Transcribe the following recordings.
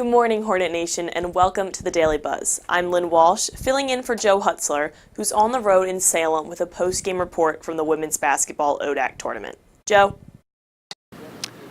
Good morning, Hornet Nation, and welcome to the Daily Buzz. I'm Lynn Walsh, filling in for Joe Hutzler, who's on the road in Salem with a post-game report from the women's basketball ODAC tournament. Joe?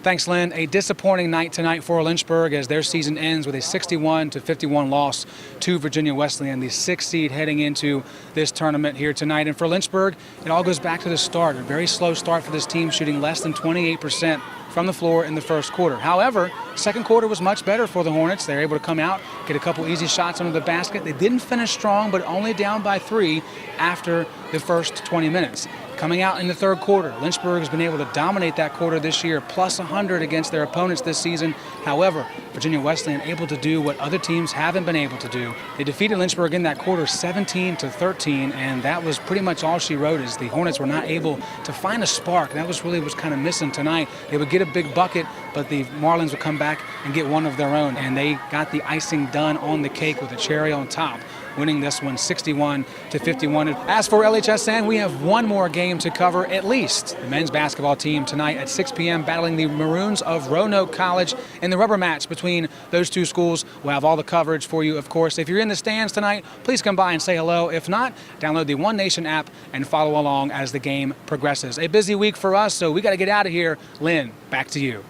Thanks, Lynn. A disappointing night tonight for Lynchburg as their season ends with a 61-51 loss to Virginia Wesleyan, the 6th seed heading into this tournament here tonight. And for Lynchburg, it all goes back to the start. A very slow start for this team, shooting less than 28% from the floor in the first quarter. However, second quarter was much better for the Hornets. They were able to come out, get a couple easy shots under the basket. They didn't finish strong, but only down by 3 after the first 20 minutes. Coming out in the third quarter, Lynchburg has been able to dominate that quarter this year, plus 100 against their opponents this season. However, Virginia Wesleyan able to do what other teams haven't been able to do. They defeated Lynchburg in that quarter 17-13, and that was pretty much all she wrote, is the Hornets were not able to find a spark. That was really what's kind of missing tonight. They would get a big bucket, but the Marlins would come back and get one of their own, and they got the icing done on the cake with a cherry on top, winning this one 61-51. As for LHSN, we have one more game to cover at least. The men's basketball team tonight at 6 p.m. battling the Maroons of Roanoke College in the rubber match between those two schools. We'll have all the coverage for you, of course. If you're in the stands tonight, please come by and say hello. If not, download the One Nation app and follow along as the game progresses. A busy week for us, so we got to get out of here. Lynn, back to you.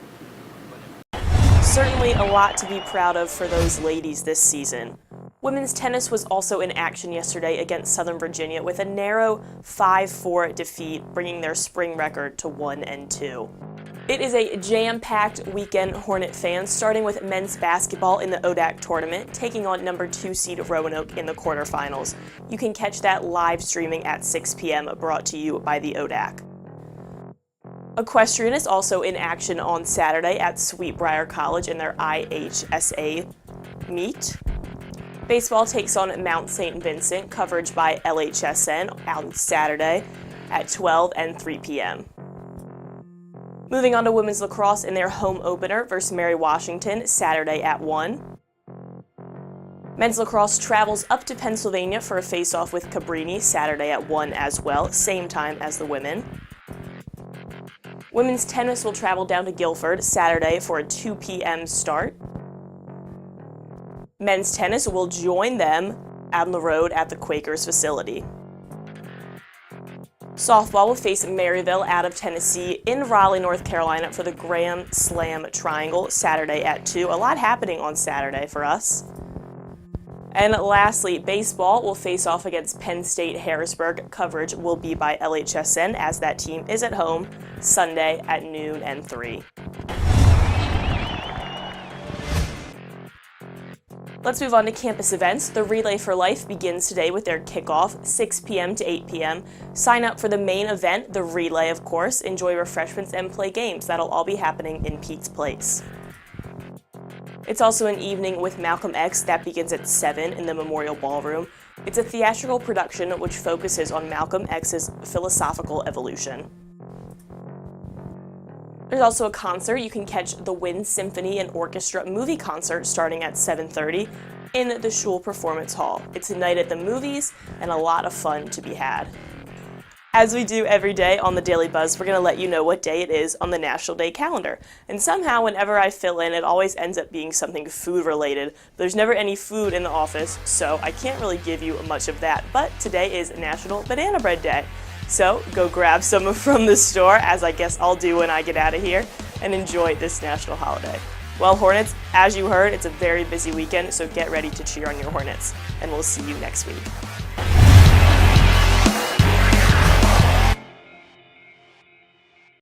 Certainly a lot to be proud of for those ladies this season. Women's tennis was also in action yesterday against Southern Virginia with a narrow 5-4 defeat, bringing their spring record to 1-2. It is a jam-packed weekend, Hornet fans, starting with men's basketball in the ODAC tournament, taking on number 2 seed Roanoke in the quarterfinals. You can catch that live streaming at 6 p.m. brought to you by the ODAC. Equestrian is also in action on Saturday at Sweetbriar College in their IHSA meet. Baseball takes on Mount St. Vincent, coverage by LHSN on Saturday at 12 and 3 p.m. Moving on to women's lacrosse in their home opener versus Mary Washington, Saturday at 1. Men's lacrosse travels up to Pennsylvania for a face-off with Cabrini, Saturday at 1 as well, same time as the women. Women's tennis will travel down to Guilford, Saturday for a 2 p.m. start. Men's tennis will join them out on the road at the Quakers facility. Softball will face Maryville out of Tennessee in Raleigh, North Carolina for the Grand Slam Triangle, Saturday at 2. A lot happening on Saturday for us. And lastly, baseball will face off against Penn State Harrisburg. Coverage will be by LHSN as that team is at home Sunday at noon and 3. Let's move on to campus events. The Relay for Life begins today with their kickoff, 6 p.m. to 8 p.m. Sign up for the main event, the Relay, of course. Enjoy refreshments and play games. That'll all be happening in Pete's Place. It's also an evening with Malcolm X that begins at 7 in the Memorial Ballroom. It's a theatrical production which focuses on Malcolm X's philosophical evolution. There's also a concert. You can catch the Wind Symphony and Orchestra movie concert starting at 7:30 in the Schul Performance Hall. It's a night at the movies and a lot of fun to be had. As we do every day on the Daily Buzz, we're going to let you know what day it is on the National Day calendar. And somehow, whenever I fill in, it always ends up being something food-related. There's never any food in the office, so I can't really give you much of that. But today is National Banana Bread Day. So go grab some from the store, as I guess I'll do when I get out of here, and enjoy this national holiday. Well, Hornets, as you heard, it's a very busy weekend, so get ready to cheer on your Hornets. And we'll see you next week.